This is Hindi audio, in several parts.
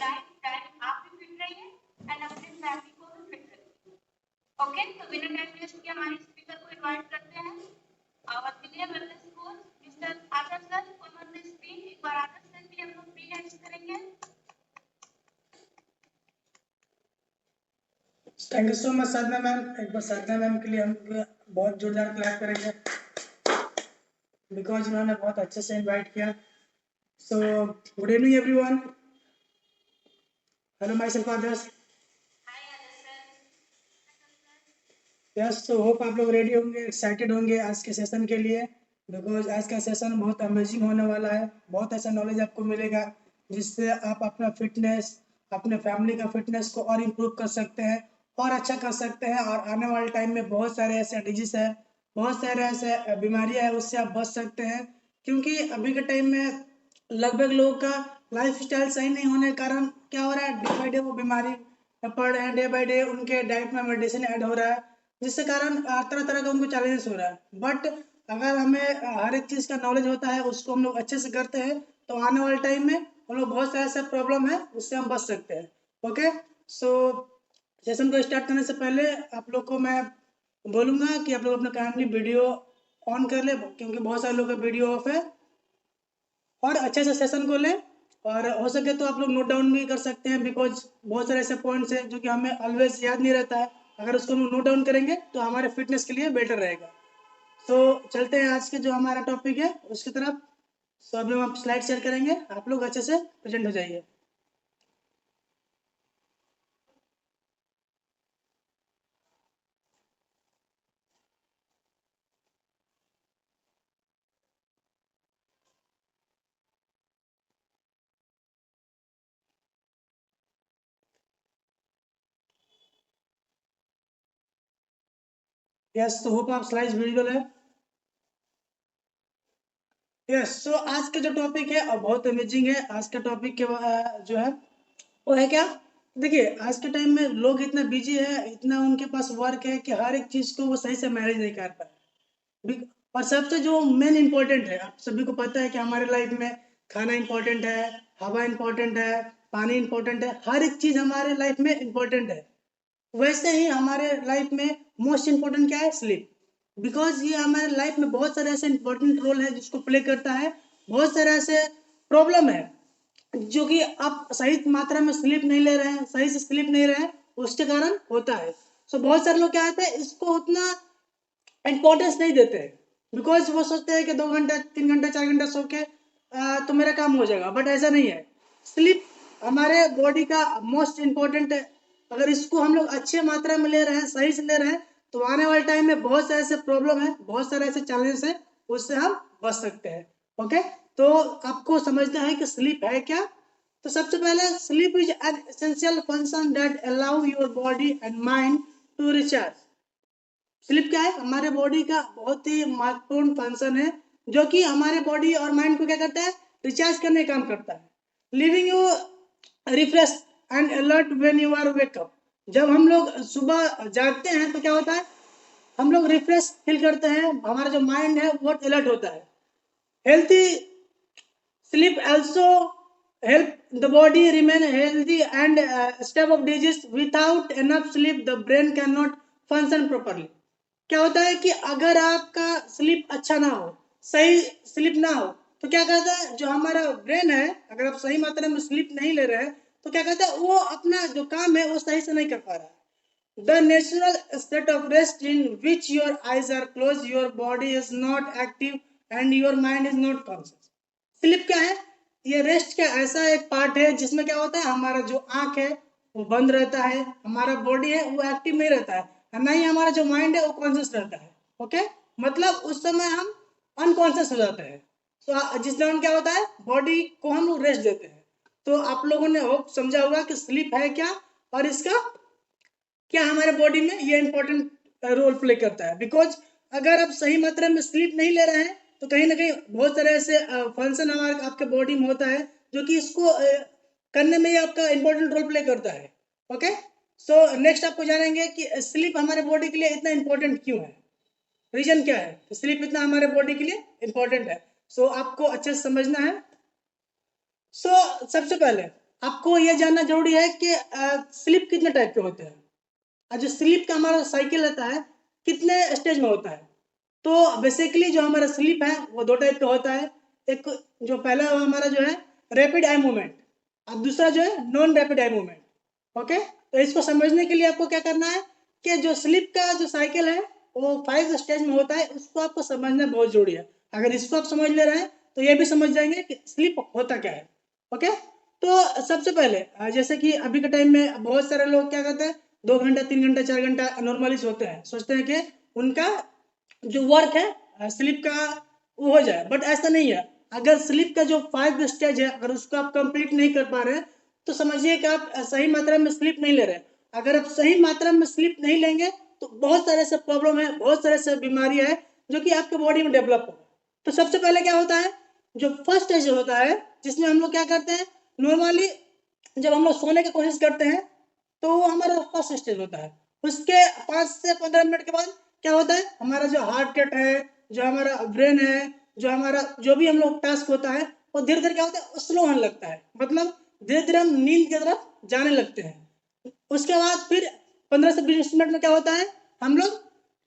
टाइम टाइम आप भी फिट रहिए एंड अपने फैमिली को भी फिट रखिए। ओके, तो बिना टाइम वेस्ट किए हमारे स्पीकर को इनवाइट करते हैं our senior wellness coach mister Adar sir on the screen. एक बार आदर सर भी हम लोग प्री हैंड्स करेंगे। Thank you so much Sadhana ma'am. एक बार साधना मैम के लिए हम बहुत जोरदार क्लैप करेंगे बिकॉज उन्होंने बहुत अच्छे से इनवाइट किया। So good evening everyone. Hello my self Adarsh. Yes, तो होप आप लोग रेडी होंगे, एक्साइटेड होंगे आज के सेशन के लिए बिकॉज आज का सेशन बहुत अमेजिंग होने वाला है। बहुत ऐसा नॉलेज आपको मिलेगा जिससे आप अपना फिटनेस, अपने फैमिली का फिटनेस को और इम्प्रूव कर सकते हैं और अच्छा कर सकते हैं। और आने वाले टाइम में बहुत सारे ऐसे डिजीज है, बहुत सारे ऐसे बीमारियां है, उससे आप बच सकते हैं। क्योंकि अभी के टाइम में लगभग लोगों का लाइफ स्टाइल सही नहीं होने के कारण क्या हो रहा है, डे बाई डे वो बीमारी पड़ रहे हैं, डे बाई डे उनके डाइट में मेडिसिन ऐड हो रहा है, जिसके कारण तरह तरह का उनको चैलेंजेस हो रहा है। बट अगर हमें हर एक चीज़ का नॉलेज होता है, उसको हम लोग अच्छे से करते हैं, तो आने वाले टाइम में हम लोग बहुत सारे ऐसे प्रॉब्लम है उससे हम बच सकते हैं। ओके, सो सेशन को स्टार्ट करने से पहले आप लोग को मैं बोलूँगा कि आप लोग अपना काइंडली वीडियो ऑन कर ले, क्योंकि बहुत सारे लोग का वीडियो ऑफ है। और अच्छे से सेशन को लें और हो सके तो आप लोग नोट डाउन भी कर सकते हैं बिकॉज बहुत सारे ऐसे पॉइंट्स हैं जो कि हमें ऑलवेज याद नहीं रहता है। अगर उसको हम नोट डाउन करेंगे तो हमारे फिटनेस के लिए बेटर रहेगा। तो चलते हैं आज के जो हमारा टॉपिक है उसकी तरफ। सो अभी हम स्लाइड शेयर करेंगे, आप लोग अच्छे से प्रेजेंट हो जाइए। यस, तो होप आप स्लाइड्स विजुअल है। यस, सो आज का जो टॉपिक है बहुत अमेजिंग है। आज का टॉपिक के जो है वो है क्या, देखिए आज के टाइम में लोग इतना बिजी है, इतना उनके पास वर्क है कि हर एक चीज को वो सही से मैनेज नहीं कर पा रहे। और सबसे जो मेन इम्पोर्टेंट है, आप सभी को पता है कि हमारे लाइफ में खाना इम्पोर्टेंट है, हवा इम्पोर्टेंट है, पानी इम्पोर्टेंट है, हर एक चीज हमारे लाइफ में इम्पोर्टेंट है। वैसे ही हमारे लाइफ में मोस्ट इम्पोर्टेंट क्या है, स्लीप। बिकॉज ये हमारे लाइफ में बहुत सारे ऐसे इंपॉर्टेंट रोल है जिसको प्ले करता है। बहुत सारे ऐसे प्रॉब्लम है जो कि आप सही मात्रा में स्लीप नहीं ले रहे हैं, सही से स्लीप नहीं रहे हैं, उसके कारण होता है। सो बहुत सारे लोग क्या होते हैं, इसको उतना इंपॉर्टेंस नहीं देते हैं बिकॉज वो सोचते हैं कि 2 घंटा 3 घंटा 4 घंटा सो के तो मेरा काम हो जाएगा। बट ऐसा नहीं है। स्लीप हमारे बॉडी का मोस्ट इम्पोर्टेंट है। अगर इसको हम लोग अच्छे मात्रा में ले रहे हैं, सही से ले रहे हैं, तो आने वाले टाइम में बहुत सारे ऐसे प्रॉब्लम है, बहुत सारे ऐसे चैलेंजेस है, उससे हम बच सकते हैं। ओके, तो आपको समझना है कि स्लीप है क्या। तो सबसे पहले sleep is an essential function that allow your body and mind to recharge. Sleep क्या है, हमारे बॉडी का बहुत ही महत्वपूर्ण फंक्शन है जो कि हमारे बॉडी और माइंड को क्या करता है, रिचार्ज करने का काम करता है। Living you refresh and alert when you are wake up. जब हम लोग सुबह जागते हैं तो क्या होता है, हम लोग रिफ्रेश फील करते हैं, हमारा जो माइंड है वो अलर्ट होता है। Healthy sleep also help the body remain healthy and step of disease. Without enough sleep the brain cannot function properly. क्या होता है कि अगर आपका स्लीप अच्छा ना हो, सही स्लीप ना हो, तो क्या कहता है, जो हमारा ब्रेन है, अगर आप सही मात्रा में स्लीप नहीं ले रहे हैं तो क्या कहता है, वो अपना जो काम है वो सही से नहीं कर पा रहा है। The natural state of rest in which your eyes are closed, your body is not active and your mind is not conscious. Sleep क्या है, ये रेस्ट का ऐसा एक पार्ट है जिसमें क्या होता है, हमारा जो आंख है वो बंद रहता है, हमारा बॉडी है वो एक्टिव नहीं रहता है, और ना ही हमारा जो माइंड है वो कॉन्शियस रहता है। ओके, मतलब उस समय हम अनकॉन्शियस हो जाते हैं। तो जिस दौरान क्या होता है, बॉडी को हम लोग रेस्ट देते हैं। तो आप लोगों ने होप समझा होगा कि स्लीप है क्या और इसका क्या हमारे बॉडी में ये इंपॉर्टेंट रोल प्ले करता है। बिकॉज अगर आप सही मात्रा में स्लीप नहीं ले रहे हैं तो कहीं ना कहीं बहुत सारे ऐसे फंक्शन हमारे आपके बॉडी में होता है जो कि इसको करने में ही आपका इंपॉर्टेंट रोल प्ले करता है। ओके, सो नेक्स्ट आपको जानेंगे कि स्लीप हमारे बॉडी के लिए इतना इंपॉर्टेंट क्यों है, रीजन क्या है स्लीप इतना हमारे बॉडी के लिए इंपॉर्टेंट है। सो आपको अच्छे से समझना है। सो सबसे पहले आपको ये जानना जरूरी है कि स्लीप कितने टाइप के होते हैं, और जो स्लीप का हमारा साइकिल रहता है कितने स्टेज में होता है। तो बेसिकली जो हमारा स्लीप है वो दो टाइप का होता है। एक जो पहला हमारा जो है रैपिड आई मूवमेंट, और दूसरा जो है non rapid eye movement. Okay, तो इसको समझने के लिए आपको क्या करना है कि जो स्लीप का जो साइकिल है वो 5 स्टेज में होता है, उसको आपको समझना बहुत जरूरी है। अगर इसको आप समझ ले रहे हैं तो ये भी समझ जाएंगे कि स्लीप होता क्या है। ओके, तो सबसे पहले जैसे कि अभी के टाइम में बहुत सारे लोग क्या करते हैं, 2 घंटा 3 घंटा 4 घंटा नॉर्मली सोते हैं, सोचते हैं कि उनका जो वर्क है स्लीप का वो हो जाए, बट ऐसा नहीं है। अगर स्लीप का जो 5 स्टेज है अगर उसको आप कंप्लीट नहीं कर पा रहे हैं तो समझिए कि आप सही मात्रा में स्लीप नहीं ले रहे हैं। अगर आप सही मात्रा में स्लीप नहीं लेंगे तो बहुत सारे ऐसे प्रॉब्लम है, बहुत सारे ऐसे बीमारियां है जो कि आपके बॉडी में डेवलप होगा। तो सबसे पहले क्या होता है, जो फर्स्ट स्टेज होता है जिसमें हम लोग क्या करते हैं नॉर्मली, जब हम लोग सोने की कोशिश करते हैं तो वो हमारा फर्स्ट स्टेज होता है। उसके 5 से 15 मिनट के बाद क्या होता है, हमारा जो हार्ट रेट है, जो हमारा ब्रेन है, जो हमारा जो भी हम लोग टास्क होता है वो धीरे धीरे क्या होता है स्लो होने लगता है, मतलब धीरे धीरे हम नींद की तरफ जाने लगते हैं। उसके बाद फिर 15 से 20 मिनट में क्या होता है, हम लोग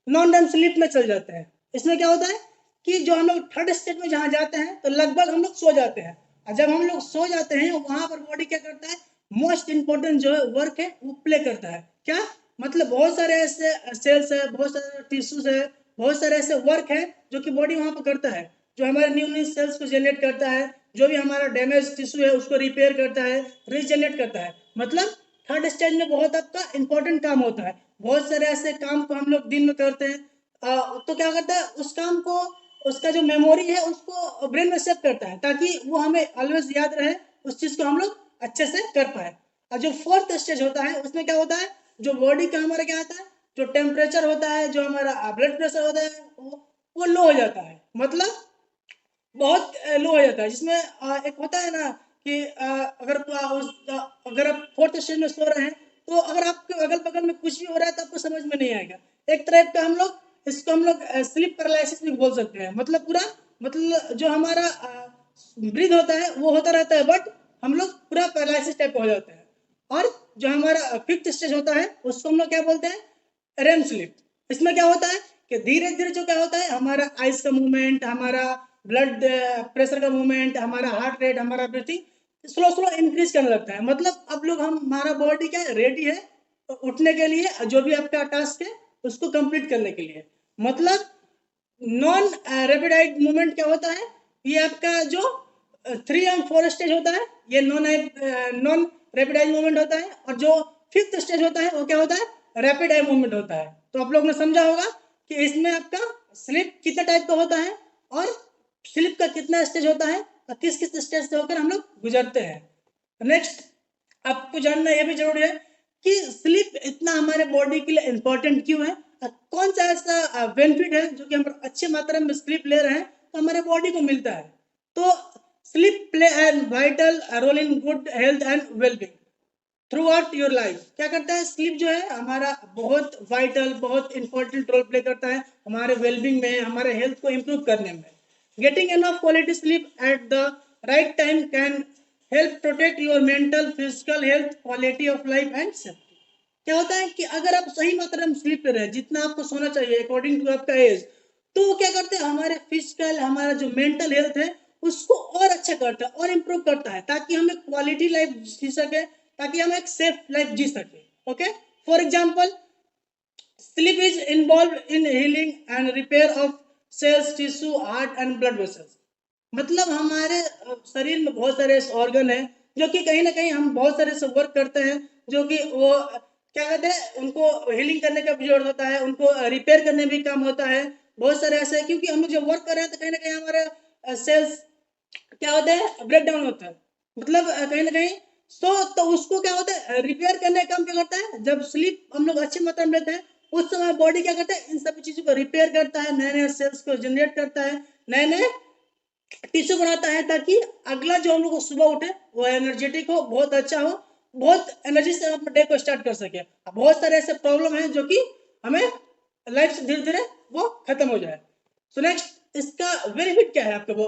नॉन रेम स्लीप में चल जाते हैं। इसमें क्या होता है कि जो हम लोग थर्ड स्टेज में जहाँ जाते हैं तो लगभग हम लोग सो जाते हैं। और जब हम लोग सो जाते हैं वहां पर बॉडी क्या करता है, मोस्ट इंपॉर्टेंट जो वर्क है वो प्ले करता है। क्या मतलब, बहुत सारे ऐसे सेल्स है, बहुत सारे टिश्यूज है, बहुत सारे ऐसे वर्क है जो कि बॉडी वहां पर करता है, जो हमारे न्यू सेल्स को जनरेट करता है, जो भी हमारा डैमेज टिश्यू है उसको रिपेयर करता है, रीजनरेट करता है। मतलब थर्ड स्टेज में बहुत आपका इंपॉर्टेंट काम होता है। बहुत सारे ऐसे काम को हम लोग दिन में करते हैं, तो क्या करता है उस काम को, उसका जो मेमोरी है उसको ब्रेन में सेव करता है ताकि वो हमें ऑलवेज याद रहे, उस चीज को हम लोग अच्छे से कर पाए। और जो फोर्थ स्टेज होता है उसमें क्या होता है, जो बॉडी का हमारा क्या आता है, जो टेम्परेचर होता है, जो हमारा ब्लड प्रेशर होता है वो लो हो जाता है, मतलब बहुत लो हो जाता है। जिसमें एक होता है ना कि अगर आप फोर्थ स्टेज में सो रहे हैं तो अगर आपके अगल बगल में कुछ भी हो रहा है तो आपको समझ में नहीं आएगा। एक तरह का हम लोग इसको हम लोग स्लीप पैरालिसिस भी बोल सकते हैं। मतलब पूरा, मतलब जो हमारा ब्रीथ होता है वो होता रहता है बट हम लोग पूरा पैरालिसिस टाइप हो जाते हैं। और जो हमारा फिफ्थ स्टेज होता है उसको हम लोग क्या बोलते हैं, रेम स्लीप। इसमें क्या होता है कि धीरे धीरे जो क्या होता है हमारा आइज का मूवमेंट, हमारा ब्लड प्रेशर का मूवमेंट, हमारा हार्ट रेट, हमारा ब्रीथिंग स्लो स्लो इंक्रीज करने लगता है। मतलब अब लोग हमारा बॉडी क्या रेडी है उठने के लिए, जो भी आपका टास्क है उसको कंप्लीट करने के लिए। मतलब नॉन रैपिड आई मूवमेंट क्या होता है, ये आपका जो 3 और 4 स्टेज होता है ये नॉन रैपिड आई मूवमेंट होता है, और जो फिफ्थ स्टेज होता है वो क्या होता है रैपिड आई मूवमेंट होता है। तो आप लोग ने समझा होगा कि इसमें आपका स्लिप कितने टाइप का होता है और स्लिप का कितना स्टेज होता है और किस किस स्टेज से होकर हम लोग गुजरते हैं। नेक्स्ट, आपको जानना यह भी जरूरी है कि स्लीप इतना हमारे बॉडी के लिए इंपॉर्टेंट क्यों है, कौन सा ऐसा बेनिफिट है जो कि हम अच्छी मात्रा में स्लीप ले रहे हैं तो हमारे बॉडी को मिलता है। तो sleep play an vital role in good health and wellbeing throughout your life. क्या करता है स्लीप जो है हमारा बहुत वाइटल, बहुत इंपॉर्टेंट रोल प्ले करता है हमारे वेलबींग में, हमारे हेल्थ को इम्प्रूव करने में। Getting enough quality sleep at the right time can help protect your mental physical health, quality of life and safety. क्या होता है कि अगर आप सही मात्रा में स्लीप ले रहे हैं जितना आपको सोना चाहिए अकॉर्डिंग टू आपका एज, तो वो क्या करते हैं हमारे फिजिकल, हमारा जो मेंटल हेल्थ है उसको और अच्छा करता है और इम्प्रूव करता है ताकि हम एक क्वालिटी लाइफ जी सके, ताकि हम एक सेफ लाइफ जी सके। Okay, for example sleep is involved in healing and repair of cells, tissue, heart and blood vessels। मतलब हमारे शरीर में बहुत सारे ऑर्गन है जो कि कहीं ना कहीं हम बहुत सारे से वर्क करते हैं, जो कि वो क्या कहते हैं उनको हीलिंग करने का भी जरूरत होता है, उनको रिपेयर करने भी काम होता है। बहुत सारे ऐसे, क्योंकि हम लोग जब वर्क कर रहे हैं तो कहीं ना कहीं हमारे सेल्स क्या होता है ब्रेक डाउन होता है, मतलब कहीं ना कहीं। तो उसको क्या होता है रिपेयर करने का काम क्या करता है, जब स्लीप हम लोग अच्छी मात्रा में लेते हैं उस समय बॉडी क्या करता है इन सभी चीजों को रिपेयर करता है, नए नए सेल्स को जनरेट करता है, नए नए टिश्यू बनाता है ताकि अगला जो हम लोग सुबह उठे वो एनर्जेटिक हो, बहुत अच्छा हो, बहुत एनर्जी से अपने डे को स्टार्ट कर सके। बहुत सारे ऐसे प्रॉब्लम है जो कि हमें लाइफ से धीरे धीरे वो खत्म हो जाए। सो नेक्स्ट, इसका बेनिफिट क्या है आपके वो।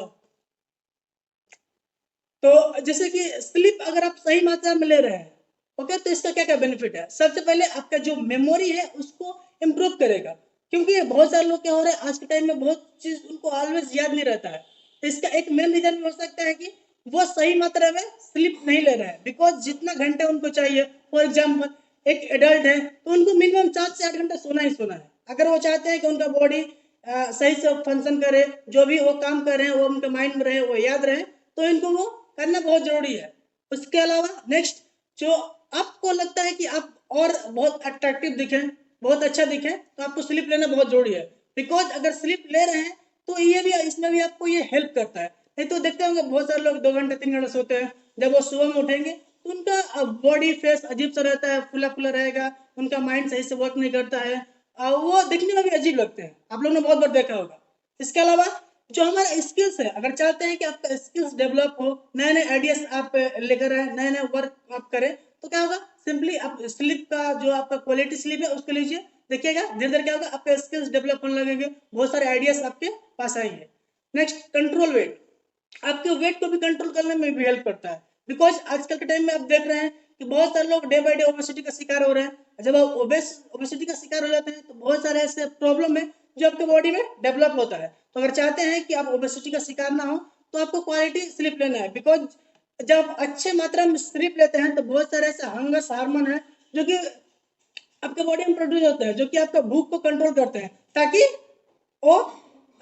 तो जैसे कि स्लीप अगर आप सही मात्रा में ले रहे हैं, ओके, तो इसका क्या क्या बेनिफिट है। सबसे पहले आपका जो मेमोरी है उसको इम्प्रूव करेगा, क्योंकि बहुत सारे लोग क्या हो रहा है आज के टाइम में, बहुत चीज उनको ऑलवेज याद नहीं रहता है। तो इसका एक मेन रीजन भी हो सकता है कि वो सही मात्रा में स्लीप नहीं ले रहे हैं। बिकॉज जितना घंटे उनको चाहिए, फॉर एग्जाम्पल एक एडल्ट है तो उनको मिनिमम 7 से 8 घंटा सोना ही सोना है। अगर वो चाहते हैं कि उनका बॉडी सही से फंक्शन करे, जो भी वो काम कर रहे हैं वो उनके माइंड में रहे, वो याद रहे, तो इनको वो करना बहुत जरूरी है। उसके अलावा नेक्स्ट, जो आपको लगता है कि आप और बहुत अट्रैक्टिव दिखें, बहुत अच्छा दिखें, तो आपको स्लीप लेना बहुत जरूरी है। बिकॉज अगर स्लीप ले रहे हैं तो ये भी, इसमें भी आपको ये हेल्प करता है। नहीं तो देखते होंगे बहुत सारे लोग 2 घंटे 3 घंटे सोते हैं, जब वो सुबह में उठेंगे तो उनका बॉडी फेस अजीब सा रहता है, फुला फुला रहेगा, उनका माइंड सही से वर्क नहीं करता है, वो दिखने में भी अजीब लगते हैं। आप लोगों ने बहुत बार देखा होगा। इसके अलावा जो हमारा स्किल्स है, अगर चाहते हैं कि आपका स्किल्स डेवलप हो, नए नए आइडियाज आप लेकर आए, नए नए वर्क आप करें, तो क्या होगा, सिंपली आप स्लीप का जो आपका क्वालिटी स्लीप है उसको लीजिए। देखिएगा धीरे धीरे क्या होगा, आपके स्किल्स डेवलप होने लगेंगे, बहुत सारे आइडियाज आपके पास आएंगे। नेक्स्ट, कंट्रोल वेट, आपके वेट को भी कंट्रोल करने में भी हेल्प करता है। बिकॉज आजकल के टाइम में आप देख रहे हैं कि बहुत सारे लोग डे बाय डे ओबेसिटी का शिकार हो रहे हैं। जब आप ओबेसिटी का शिकार हो जाते हैं तो बहुत सारे ऐसे प्रॉब्लम है जो आपके बॉडी में डेवलप होता है। तो अगर चाहते हैं कि आप ओबेसिटी का शिकार ना हो, तो आपको क्वालिटी स्लीप लेना है। बिकॉज जब अच्छे मात्रा में स्लीप लेते हैं तो बहुत सारे ऐसे हंगस हार्मोन है जो कि आपके बॉडी में प्रोड्यूस होते हैं, जो कि आपका भूख को कंट्रोल करते हैं, ताकि वो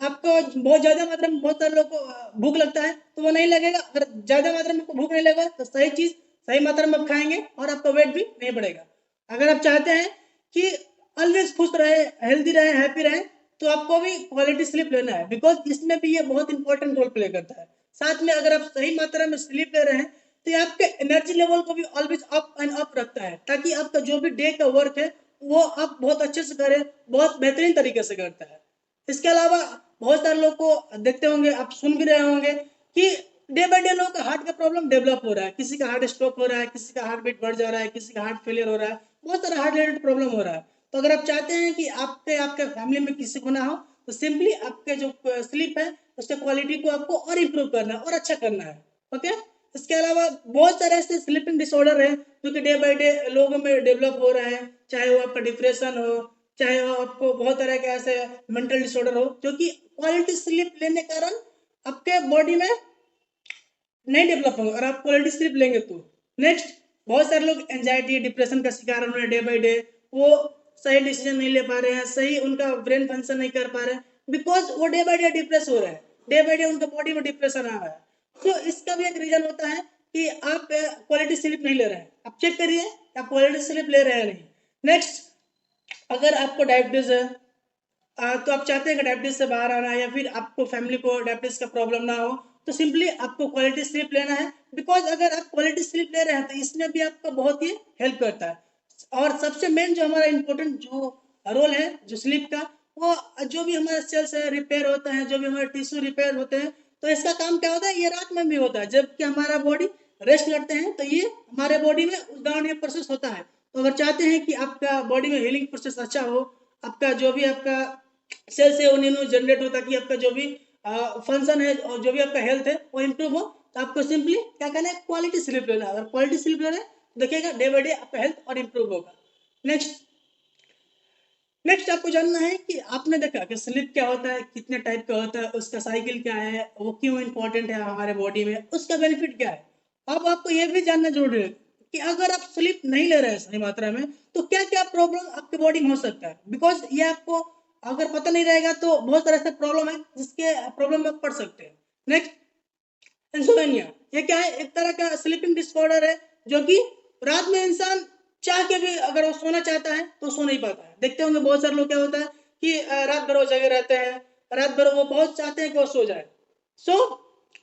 आपको बहुत ज्यादा मात्रा में, बहुत सारे लोग को भूख लगता है तो वो नहीं लगेगा। अगर ज्यादा मात्रा में भूख नहीं लगेगा तो सही चीज सही मात्रा में आप खाएंगे और आपका वेट भी नहीं बढ़ेगा। अगर आप चाहते हैं कि ऑलवेज खुश रहे, हेल्दी रहे, हैप्पी रहे, तो आपको भी क्वालिटी स्लीप लेना है। बिकॉज इसमें भी ये बहुत इंपॉर्टेंट रोल प्ले करता है। साथ में अगर आप सही मात्रा में स्लीप ले रहे हैं तो ये आपके एनर्जी लेवल को भी ऑलवेज अप एंड अप रखता है, ताकि आपका जो भी डे का वर्क है वो आप बहुत अच्छे से करें, बहुत बेहतरीन तरीके से करता है। इसके अलावा बहुत सारे लोग को देखते होंगे, आप सुन भी रहे होंगे कि डे बाय डे लोगों का हार्ट का प्रॉब्लम डेवलप हो रहा है। किसी का हार्ट स्ट्रोक हो रहा है, किसी का हार्ट बीट बढ़ जा रहा है, किसी का हार्ट फेलियर हो रहा है, बहुत सारा हार्ट रिलेटेड प्रॉब्लम हो रहा है। तो अगर आप चाहते हैं कि आपके आपके फैमिली में किसी को ना हो, तो सिंपली आपके जो स्लीप है उसके क्वालिटी को आपको और इम्प्रूव करना है और अच्छा करना है। ओके, इसके अलावा बहुत सारे ऐसे स्लीपिंग डिसऑर्डर है जो कि डे बाय डे लोगों में डेवलप हो रहे हैं। चाहे वो आपका डिप्रेशन हो, चाहे वो आपको बहुत तरह के ऐसे मेंटल डिसऑर्डर हो, जो कि क्वालिटी स्लीप लेने के कारण आपके बॉडी में नहीं डेवलप होगा, और आप क्वालिटी स्लीप लेंगे तो। नेक्स्ट, बहुत सारे लोग एंजाइटी डिप्रेशन का शिकार हो रहे हैं डे बाय डे। वो सही डिसीजन नहीं ले पा रहे हैं, सही उनका ब्रेन फंक्शन नहीं कर पा रहे हैं, बिकॉज वो डे बाय डे डिप्रेस हो रहे हैं, डे बाय डे उनका बॉडी में डिप्रेशन आ रहा है। तो इसका भी एक रीजन होता है कि आप क्वालिटी स्लीप नहीं ले रहे हैं। आप चेक करिए आप क्वालिटी स्लीप ले रहे हैं नहीं। नेक्स्ट, अगर आपको डायबिटीज है, तो आप चाहते हैं कि डायबिटीज से बाहर आना है, या फिर आपको फैमिली को डायबिटीज का प्रॉब्लम ना हो, तो सिंपली आपको क्वालिटी स्लीप लेना है। बिकॉज अगर आप क्वालिटी स्लीप ले रहे हैं तो इसमें भी आपका बहुत ही हेल्प करता है। और सबसे मेन जो हमारा इम्पोर्टेंट जो रोल है जो स्लीप का, वो जो भी हमारे सेल्स है रिपेयर होते हैं, जो भी हमारे टिश्यू रिपेयर होते हैं, तो इसका काम क्या होता है, ये रात में भी होता है। जबकि हमारा बॉडी रेस्ट करते हैं तो ये हमारे बॉडी में उस दौरान ये प्रोसेस होता है। तो अगर चाहते हैं कि आपका बॉडी में हीलिंग प्रोसेस अच्छा हो, आपका जो भी आपका सेल से वो न्यूज जनरेट हो, ताकि आपका जो भी फंक्शन है और जो भी आपका हेल्थ है वो इम्प्रूव हो, तो आपको सिंपली क्या करना है, क्वालिटी स्लीप लेना है। अगर क्वालिटी स्लीप ले रहे हैं तो देखिएगा डे बाय डे आपका हेल्थ और इम्प्रूव होगा। नेक्स्ट, नेक्स्ट आपको जानना है कि आपने देखा कि स्लीप क्या होता है, कितने टाइप का होता है, उसका साइकिल क्या है, वो क्यों इंपॉर्टेंट है हमारे बॉडी में, उसका बेनिफिट क्या है। अब आपको ये भी जानना जरूरी है कि अगर आप स्लीप नहीं ले रहे हैं सही मात्रा में, तो क्या क्या प्रॉब्लम आपके बॉडी में हो सकता है। बिकॉज ये आपको अगर पता नहीं रहेगा तो बहुत सारे ऐसे प्रॉब्लम है जिसके प्रॉब्लम में पड़ सकते हैं। नेक्स्ट, इंसोमेनिया, ये क्या है, एक तरह का स्लीपिंग डिसऑर्डर है, जो कि रात में इंसान चाह के भी अगर वो सोना चाहता है तो सो नहीं पाता है। देखते होंगे बहुत सारे लोग क्या होता है कि रात भर वो जगे रहते हैं, रात भर वो बहुत चाहते हैं कि वो सो जाए, सो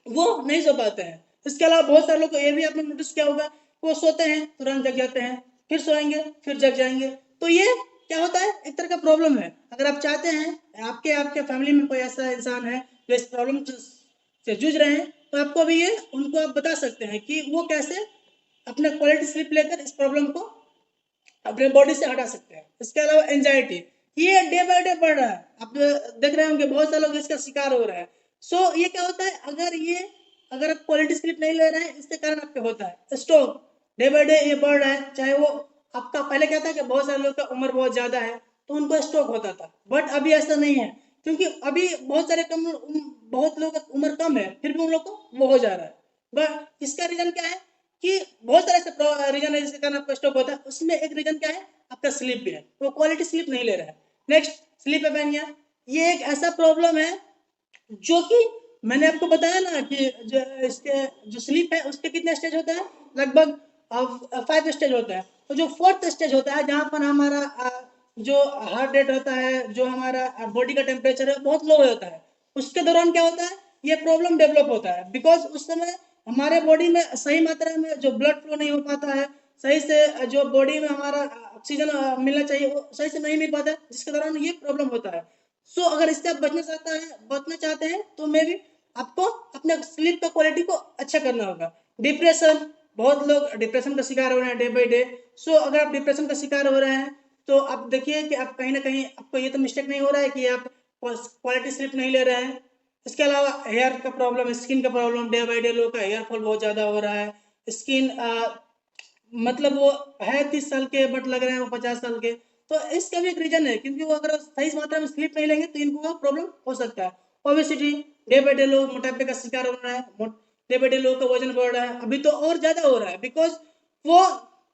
वो नहीं सो पाते हैं। इसके अलावा बहुत सारे लोग को ये भी आपने नोटिस किया होगा, वो सोते हैं तुरंत जग जाते हैं, फिर सोएंगे फिर जग जाएंगे। तो ये क्या होता है, एक तरह का प्रॉब्लम है। अगर आप चाहते हैं आपके आपके फैमिली में कोई ऐसा इंसान है जो इस प्रॉब्लम से जूझ रहे हैं, तो आपको भी ये उनको आप बता सकते हैं कि वो कैसे अपना क्वालिटी स्लीप लेकर इस प्रॉब्लम को अपने बॉडी से हटा सकते हैं। इसके अलावा एंजाइटी, ये डे बाय डे बढ़ रहा है, आप देख रहे होंगे बहुत सारे लोग इसका शिकार हो रहे हैं। सो ये क्या होता है, अगर ये अगर आप क्वालिटी स्लीप नहीं ले रहे हैं, इसके कारण आपके होता है स्ट्रोक। डे बाय डे ये बढ़ रहा है, चाहे वो आपका पहले क्या था कि बहुत सारे लोग का उम्र बहुत ज़्यादा है तो उनको स्ट्रोक होता था, बट अभी ऐसा नहीं है, क्योंकि अभी बहुत सारे बहुत लोगों का उम्र कम है फिर भी उन लोग को वो हो जा रहा है। बट इसका रीज़न क्या है कि बहुत सारे ऐसे रीज़न है जिसके कारण आपका स्ट्रोक होता है। उसमें एक रीज़न क्या है, आपका स्लीप भी है, वो क्वालिटी स्लीप नहीं ले रहा है। नेक्स्ट, स्लीप एपेनिया, ये एक ऐसा प्रॉब्लम है जो कि मैंने आपको बताया ना कि इसके जो स्लीप है उसके कितने स्टेज होता है, लगभग 5 स्टेज होता है। तो जो 4th स्टेज होता है जहाँ पर हमारा जो हार्ट रेट होता है, जो हमारा बॉडी का टेम्परेचर है बहुत लो होता है, उसके दौरान क्या होता है, ये प्रॉब्लम डेवलप होता है। बिकॉज उस समय हमारे बॉडी में सही मात्रा में जो ब्लड फ्लो नहीं हो पाता है, सही से जो बॉडी में हमारा ऑक्सीजन मिलना चाहिए वो सही से नहीं मिल पाता है, जिसके दौरान ये प्रॉब्लम होता है। सो अगर इससे आप बचना चाहते हैं तो मे बी आपको अपने स्लीप का क्वालिटी को अच्छा करना होगा। डिप्रेशन, बहुत लोग डिप्रेशन का शिकार हो रहे हैं डे बाई डे। सो अगर आप डिप्रेशन का शिकार हो रहे हैं तो आप देखिए कि आप कहीं ना कहीं आपको ये तो मिस्टेक नहीं हो रहा है कि आप क्वालिटी स्लीप नहीं ले रहे हैं। इसके अलावा हेयर का प्रॉब्लम, स्किन का प्रॉब्लम, डे बाई डे लोग का हेयर फॉल बहुत ज़्यादा हो रहा है। स्किन मतलब वो है 30 साल के बट लग रहे हैं वो 50 साल के। तो इसका भी एक रीजन है, क्योंकि वो अगर सही मात्रा में स्लीप नहीं लेंगे तो इनको प्रॉब्लम हो सकता है। ओबेसिटी, डे बाई डे लोग मोटापे का शिकार हो रहा है, डे बाई डे लोगों का वजन बढ़ रहा है, अभी तो और ज्यादा हो रहा है बिकॉज वो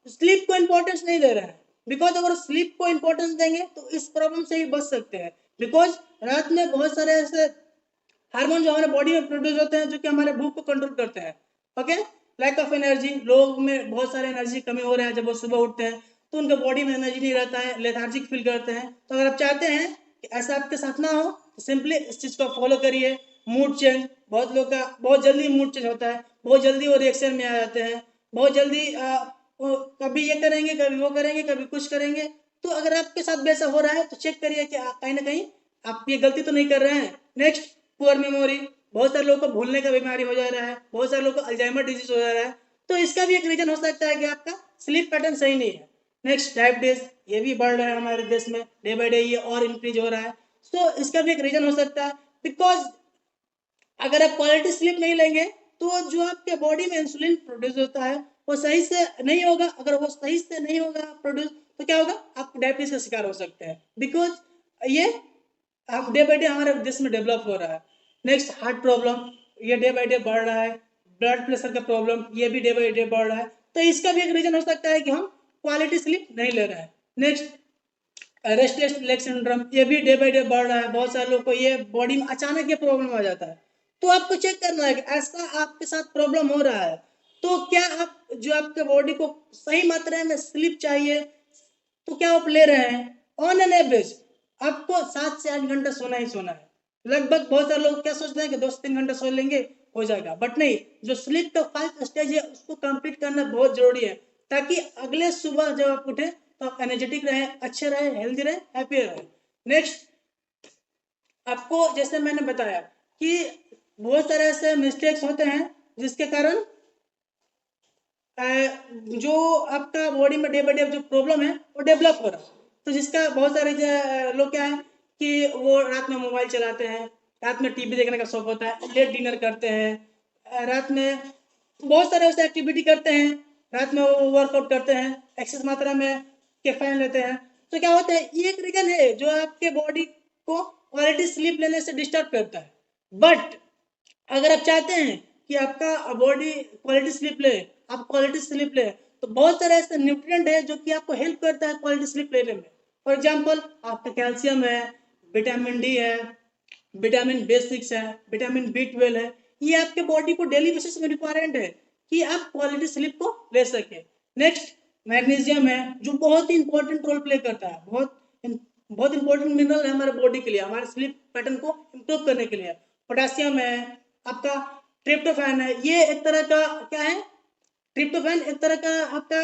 स्लीप को इम्पोर्टेंस नहीं दे रहे हैं। बिकॉज अगर स्लीप को इम्पोर्टेंस देंगे तो इस प्रॉब्लम से ही बच सकते हैं। बिकॉज रात में बहुत सारे ऐसे हार्मोन जो हमारे बॉडी में प्रोड्यूस होते हैं जो कि हमारे भूख को कंट्रोल करते हैं। ओके, लैक ऑफ एनर्जी, लोग में बहुत सारे एनर्जी कमी हो रहा है, जब वो सुबह उठते हैं तो उनके बॉडी में एनर्जी नहीं रहता है, लेथार्जिक फील करते हैं। तो अगर आप चाहते हैं कि ऐसा आपके साथ ना हो तो सिंपली इस चीज़ को फॉलो करिए। मूड चेंज, बहुत लोग का बहुत जल्दी मूड चेंज होता है, बहुत जल्दी वो रिएक्शन में आ जाते हैं, बहुत जल्दी वो कभी ये करेंगे कभी वो करेंगे कभी कुछ करेंगे। तो अगर आपके साथ वैसा हो रहा है तो चेक करिए कि कहीं ना कहीं आप ये गलती तो नहीं कर रहे हैं। नेक्स्ट, पुअर मेमोरी, बहुत सारे लोगों को भूलने का बीमारी हो जा रहा है, बहुत सारे लोगों को अल्जाइमर डिजीज हो जा रहा है। तो इसका भी एक रीजन हो सकता है कि आपका स्लीप पैटर्न सही नहीं है। नेक्स्ट, डायबिटीज, ये भी बढ़ रहा है हमारे देश में, डे बाई डे ये और इंक्रीज हो रहा है। सो इसका भी एक रीजन हो सकता है। बिकॉज अगर आप क्वालिटी स्लीप नहीं लेंगे तो जो आपके बॉडी में इंसुलिन प्रोड्यूस होता है वो सही से नहीं होगा। अगर वो सही से नहीं होगा प्रोड्यूस तो क्या होगा, आप डायबिटीज का शिकार हो सकते हैं। बिकॉज ये अब डे बाई डे हमारे देश में डेवलप हो रहा है। नेक्स्ट, हार्ट प्रॉब्लम, ये डे बाई डे बढ़ रहा है। ब्लड प्रेशर का प्रॉब्लम, ये भी डे बाई डे बढ़ रहा है। तो इसका भी एक रीजन हो सकता है कि हम क्वालिटी स्लीप नहीं ले रहे हैं। नेक्स्ट, रेस्टलेस लेग सिंड्रोम, ये भी डे बाई डे बढ़ रहा है। बहुत सारे लोग को ये बॉडी में अचानक ये प्रॉब्लम आ जाता है। तो आपको चेक करना है कि ऐसा आपके साथ प्रॉब्लम हो रहा है तो क्या आप जो आपके बॉडी को सही मात्रा में स्लीप चाहिए तो क्या आप ले रहे हैं। ऑन एन एवरेज आपको 7 से 8 घंटा सोना ही सोना है। लगभग बहुत सारे लोग क्या सोचते हैं कि 2 से 3 घंटा सो लेंगे हो जाएगा, बट नहीं। जो स्लीप का 5 स्टेज है उसको कंप्लीट करना बहुत जरूरी है, ताकि अगले सुबह जब आप उठे तो आप एनर्जेटिक रहे, अच्छे रहे, हेल्दी रहे, हैप्पी रहे। नेक्स्ट, आपको जैसे मैंने बताया कि बहुत सारे ऐसे मिस्टेक्स होते हैं जिसके कारण जो आपका बॉडी में डे बाई डे जो प्रॉब्लम है वो डेवलप हो रहा है। तो जिसका बहुत सारे लोग क्या है कि वो रात में मोबाइल चलाते हैं, रात में टीवी देखने का शौक होता है, लेट डिनर करते हैं, रात में बहुत सारे ऐसे एक्टिविटी करते हैं, रात में वो वर्कआउट करते हैं, एक्सेस मात्रा में कैफीन लेते हैं। तो क्या होता है, ये एक रीजन है जो आपके बॉडी को क्वालिटी स्लीप लेने से डिस्टर्ब करता है। बट अगर आप चाहते हैं कि आपका बॉडी क्वालिटी स्लीप ले, आप क्वालिटी स्लीप ले, तो बहुत सारे ऐसे न्यूट्रिएंट है जो कि आपको हेल्प करता है क्वालिटी स्लीप लेने में। फॉर एग्जांपल, आपका कैल्शियम है, विटामिन डी है, विटामिन B6 है, विटामिन B12 है। ये आपके बॉडी को डेली बेसिस में रिक्वायरमेंट है कि आप क्वालिटी स्लीप को ले सके। नेक्स्ट, मैग्नीशियम है जो बहुत ही इंपॉर्टेंट रोल प्ले करता है, बहुत इंपॉर्टेंट मिनरल है हमारे बॉडी के लिए, हमारे स्लीप पैटर्न को इम्प्रूव करने के लिए। पोटेशियम है, आपका ट्रिप्टोफैन है, ये एक तरह का क्या है, ट्रिप्टोफैन एक तरह का आपका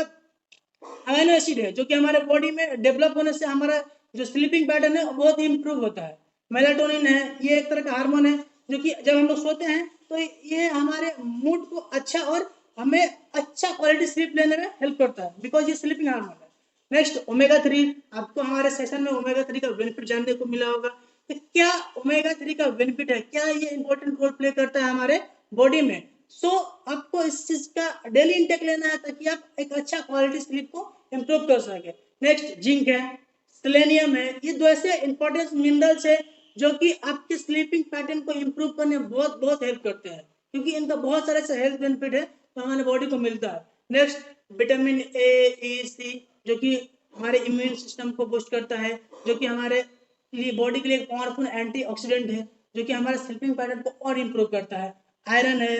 अमीनो एसिड है जो कि हमारे बॉडी में डेवलप होने से हमारा जो स्लीपिंग पैटर्न है वो बहुत ही इंप्रूव होता है। मेलाटोनिन है, ये एक तरह का हार्मोन है जो कि जब हम लोग सोते हैं तो ये हमारे मूड को अच्छा और हमें अच्छा क्वालिटी स्लीप लेने में हेल्प करता है, बिकॉज ये स्लीपिंग हार्मोन है। नेक्स्ट, ओमेगा 3, आपको हमारे सेशन में ओमेगा 3 का बेनिफिट जानने को मिला होगा कि क्या ओमेगा 3 का बेनिफिट है, क्या ये इंपॉर्टेंट रोल प्ले करता है हमारे बॉडी में। सो आपको इस चीज का डेली इंटेक लेना है ताकि आप एक अच्छा क्वालिटी स्लीप को इम्प्रूव कर सके। नेक्स्ट जिंक है, सेलेनियम है, ये दो ऐसे इंपॉर्टेंट मिनरल्स है जो कि आपके स्लीपिंग पैटर्न को इम्प्रूव करने में बहुत बहुत हेल्प करते हैं, क्योंकि इनका बहुत सारे ऐसे हेल्थ बेनिफिट है तो हमारे बॉडी को मिलता है। नेक्स्ट विटामिन ए, ई, सी, जो कि हमारे इम्यून सिस्टम को बूस्ट करता है, जो कि हमारे लिए बॉडी के लिए एक पावरफुल एंटीऑक्सीडेंट है, जो कि हमारे स्लीपिंग पैटर्न को और इम्प्रूव करता है। आयरन है,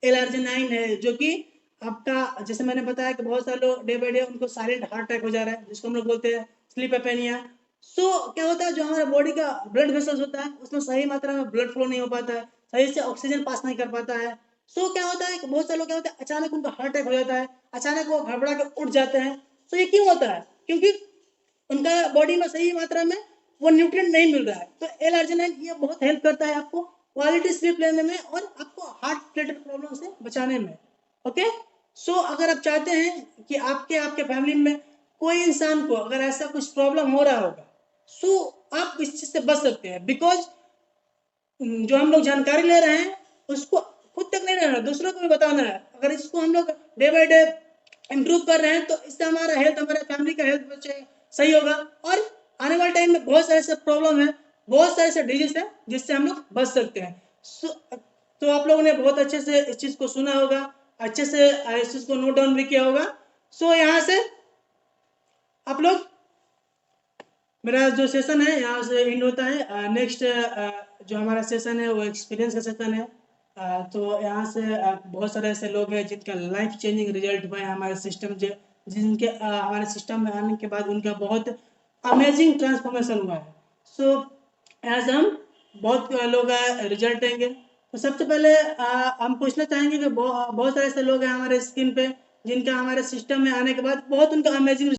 एल-आर्जिनाइन है, जो कि आपका, जैसे मैंने बताया कि बहुत सारे लोग डे बाय डे उनको साइलेंट हार्ट अटैक हो जा रहा है, जिसको हम लोग बोलते हैं स्लीप एपेनिया। सो क्या होता है, जो हमारे बॉडी का ब्लड वेसल्स होता है उसमें सही मात्रा में ब्लड फ्लो नहीं हो पाता है, सही से ऑक्सीजन पास नहीं कर पाता है। सो क्या होता है कि बहुत सारे लोग क्या होता है, अचानक उनका हार्ट अटैक हो जाता है, अचानक वो घबरा के उठ जाते हैं। तो ये क्यों होता है? क्योंकि उनका बॉडी में सही मात्रा में वो न्यूट्रिएंट नहीं मिल रहा है। तो एल-आर्जिनाइन ये बहुत हेल्प करता है आपको क्वालिटी स्लीप लेने में और आपको हार्ट रिलेटेड प्रॉब्लम से बचाने में। ओके, सो अगर आप चाहते हैं कि आपके फैमिली में कोई इंसान को अगर ऐसा कुछ प्रॉब्लम हो रहा होगा, सो आप इस चीज से बच सकते हैं। बिकॉज जो हम लोग जानकारी ले रहे हैं उसको खुद तक नहीं रहना, दूसरों को भी बताना है। अगर इसको हम लोग डे बाय डे इम्प्रूव कर रहे हैं तो इससे हमारा हेल्थ, हमारे फैमिली का हेल्थ सही होगा और आने वाले टाइम में बहुत सारे ऐसे प्रॉब्लम है, बहुत सारे ऐसे डिजीज है जिससे हम लोग बच सकते हैं। तो आप लोगों ने बहुत अच्छे से इस चीज को सुना होगा, अच्छे से इस चीज को नोट डाउन भी किया होगा। सो यहाँ से आप लोग, मेरा जो सेशन है यहाँ से एंड होता है। नेक्स्ट जो हमारा सेशन है वो एक्सपीरियंस का सेशन है। तो यहाँ से बहुत सारे ऐसे लोग हैं जिनका लाइफ चेंजिंग रिजल्ट हुआ है हमारे सिस्टम, जिनके हमारे सिस्टम में आने के बाद उनका बहुत अमेजिंग ट्रांसफॉर्मेशन हुआ है। सो यहाँ से हम बहुत लोग रिजल्ट देंगे। तो सबसे पहले हम पूछना चाहेंगे कि बहुत सारे ऐसे लोग हैं हमारे स्क्रीन पे जिनका हमारे सिस्टम में आने के बाद बहुत उनका अमेजिंग